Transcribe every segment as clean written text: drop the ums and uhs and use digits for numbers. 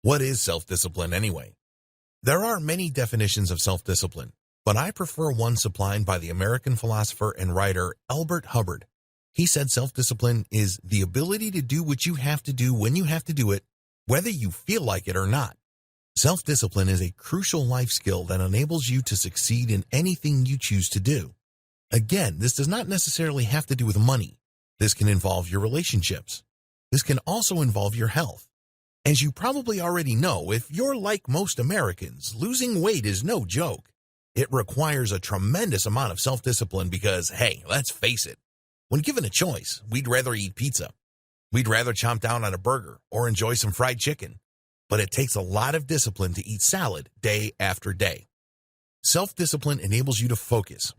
What is self-discipline anyway? There are many definitions of self-discipline, but I prefer one supplied by the American philosopher and writer Albert Hubbard. He said self-discipline is the ability to do what you have to do when you have to do it, whether you feel like it or not. Self-discipline is a crucial life skill that enables you to succeed in anything you choose to do. Again, this does not necessarily have to do with money. This can involve your relationships. This can also involve your health. As you probably already know, if you're like most Americans, losing weight is no joke. It requires a tremendous amount of self-discipline because, hey, let's face it, when given a choice, we'd rather eat pizza. We'd rather chomp down on a burger or enjoy some fried chicken. But it takes a lot of discipline to eat salad day after day. Self-discipline enables you to focus.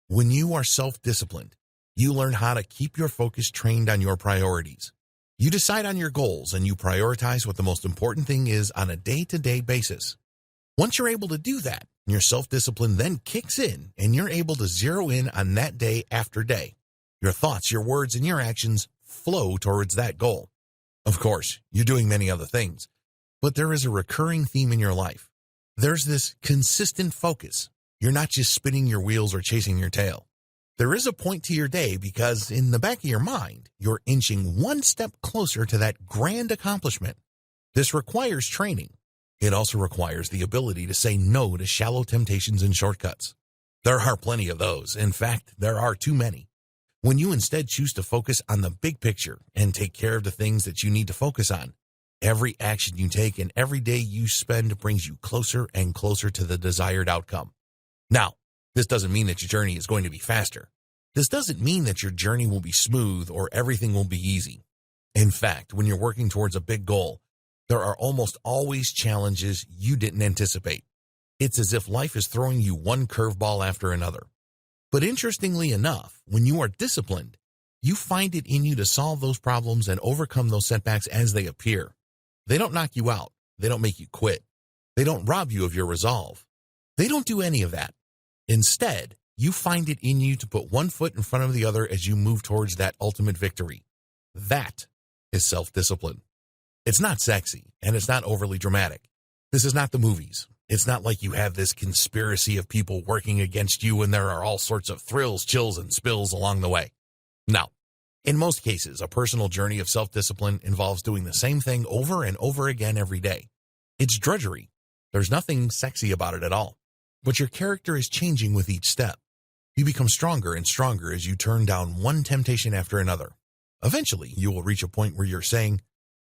When you are self-disciplined, you learn how to keep your focus trained on your priorities. You decide on your goals and you prioritize what the most important thing is on a day-to-day basis. Once you're able to do that, your self-discipline then kicks in and you're able to zero in on that day after day. Your thoughts, your words, and your actions flow towards that goal. Of course, you're doing many other things, but there is a recurring theme in your life. There's this consistent focus. You're not just spinning your wheels or chasing your tail. There is a point to your day because in the back of your mind, you're inching one step closer to that grand accomplishment. This requires training. It also requires the ability to say no to shallow temptations and shortcuts. There are plenty of those. In fact, there are too many. When you instead choose to focus on the big picture and take care of the things that you need to focus on, every action you take and every day you spend brings you closer and closer to the desired outcome. Now, this doesn't mean that your journey is going to be faster. This doesn't mean that your journey will be smooth or everything will be easy. In fact, when you're working towards a big goal, there are almost always challenges you didn't anticipate. It's as if life is throwing you one curveball after another. But interestingly enough, when you are disciplined, you find it in you to solve those problems and overcome those setbacks as they appear. They don't knock you out. They don't make you quit. They don't rob you of your resolve. They don't do any of that. Instead, you find it in you to put one foot in front of the other as you move towards that ultimate victory. That is self-discipline. It's not sexy, and it's not overly dramatic. This is not the movies. It's not like you have this conspiracy of people working against you and there are all sorts of thrills, chills, and spills along the way. No. In most cases, a personal journey of self-discipline involves doing the same thing over and over again every day. It's drudgery. There's nothing sexy about it at all. But your character is changing with each step. You become stronger and stronger as you turn down one temptation after another. Eventually, you will reach a point where you're saying,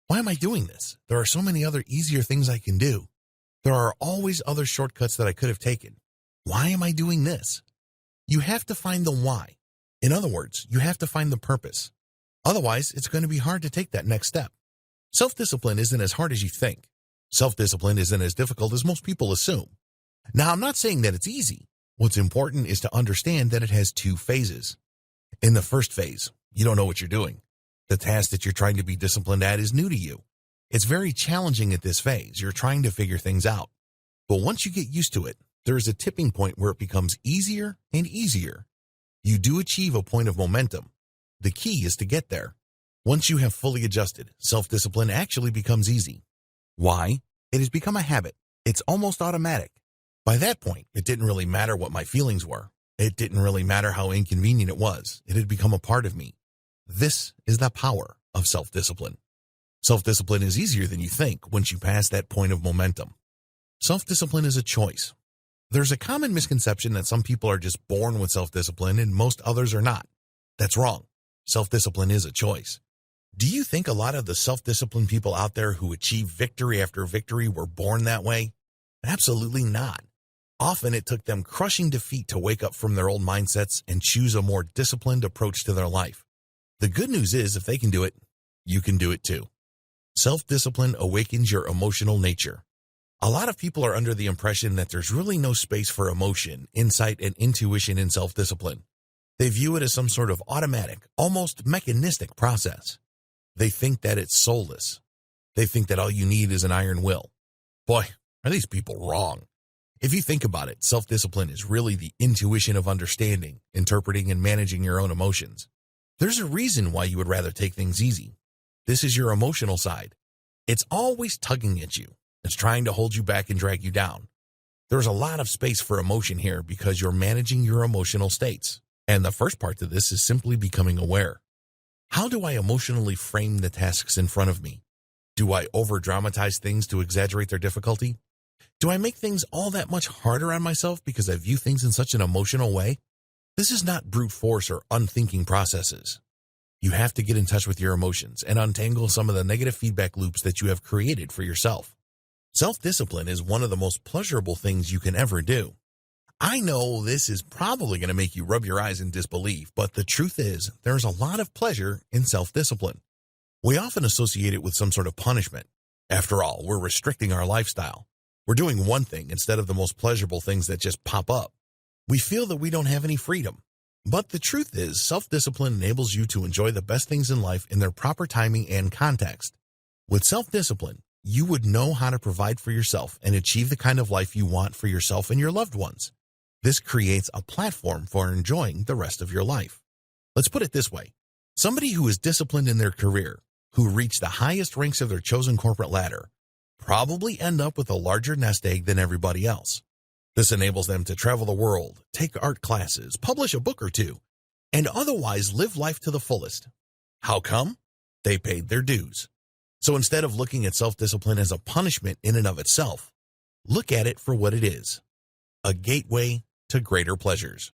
why am I doing this? There are so many other easier things I can do. There are always other shortcuts that I could have taken. Why am I doing this? You have to find the why. In other words, you have to find the purpose. Otherwise, it's going to be hard to take that next step. Self-discipline isn't as hard as you think. Self-discipline isn't as difficult as most people assume. Now, I'm not saying that it's easy. What's important is to understand that it has two phases. In the first phase, you don't know what you're doing. The task that you're trying to be disciplined at is new to you. It's very challenging at this phase. You're trying to figure things out. But once you get used to it, there is a tipping point where it becomes easier and easier. You do achieve a point of momentum. The key is to get there. Once you have fully adjusted, self-discipline actually becomes easy. Why? It has become a habit. It's almost automatic. By that point, it didn't really matter what my feelings were. It didn't really matter how inconvenient it was. It had become a part of me. This is the power of self-discipline. Self-discipline is easier than you think once you pass that point of momentum. Self-discipline is a choice. There's a common misconception that some people are just born with self-discipline and most others are not. That's wrong. Self-discipline is a choice. Do you think a lot of the self-disciplined people out there who achieve victory after victory were born that way? Absolutely not. Often it took them crushing defeat to wake up from their old mindsets and choose a more disciplined approach to their life. The good news is if they can do it, you can do it too. Self-discipline awakens your emotional nature. A lot of people are under the impression that there's really no space for emotion, insight, and intuition in self-discipline. They view it as some sort of automatic, almost mechanistic process. They think that it's soulless. They think that all you need is an iron will. Boy, are these people wrong. If you think about it, self-discipline is really the intuition of understanding, interpreting, and managing your own emotions. There's a reason why you would rather take things easy. This is your emotional side. It's always tugging at you. It's trying to hold you back and drag you down. There's a lot of space for emotion here because you're managing your emotional states. And the first part to this is simply becoming aware. How do I emotionally frame the tasks in front of me? Do I over-dramatize things to exaggerate their difficulty? Do I make things all that much harder on myself because I view things in such an emotional way? This is not brute force or unthinking processes. You have to get in touch with your emotions and untangle some of the negative feedback loops that you have created for yourself. Self-discipline is one of the most pleasurable things you can ever do. I know this is probably going to make you rub your eyes in disbelief, but the truth is there's a lot of pleasure in self-discipline. We often associate it with some sort of punishment. After all, we're restricting our lifestyle. We're doing one thing instead of the most pleasurable things that just pop up. We feel that we don't have any freedom. But the truth is, self-discipline enables you to enjoy the best things in life in their proper timing and context. With self-discipline, you would know how to provide for yourself and achieve the kind of life you want for yourself and your loved ones. This creates a platform for enjoying the rest of your life. Let's put it this way. Somebody who is disciplined in their career, who reach the highest ranks of their chosen corporate ladder, probably end up with a larger nest egg than everybody else. This enables them to travel the world, take art classes, publish a book or two, and otherwise live life to the fullest. How come? They paid their dues. So instead of looking at self-discipline as a punishment in and of itself, look at it for what it is, a gateway to greater pleasures.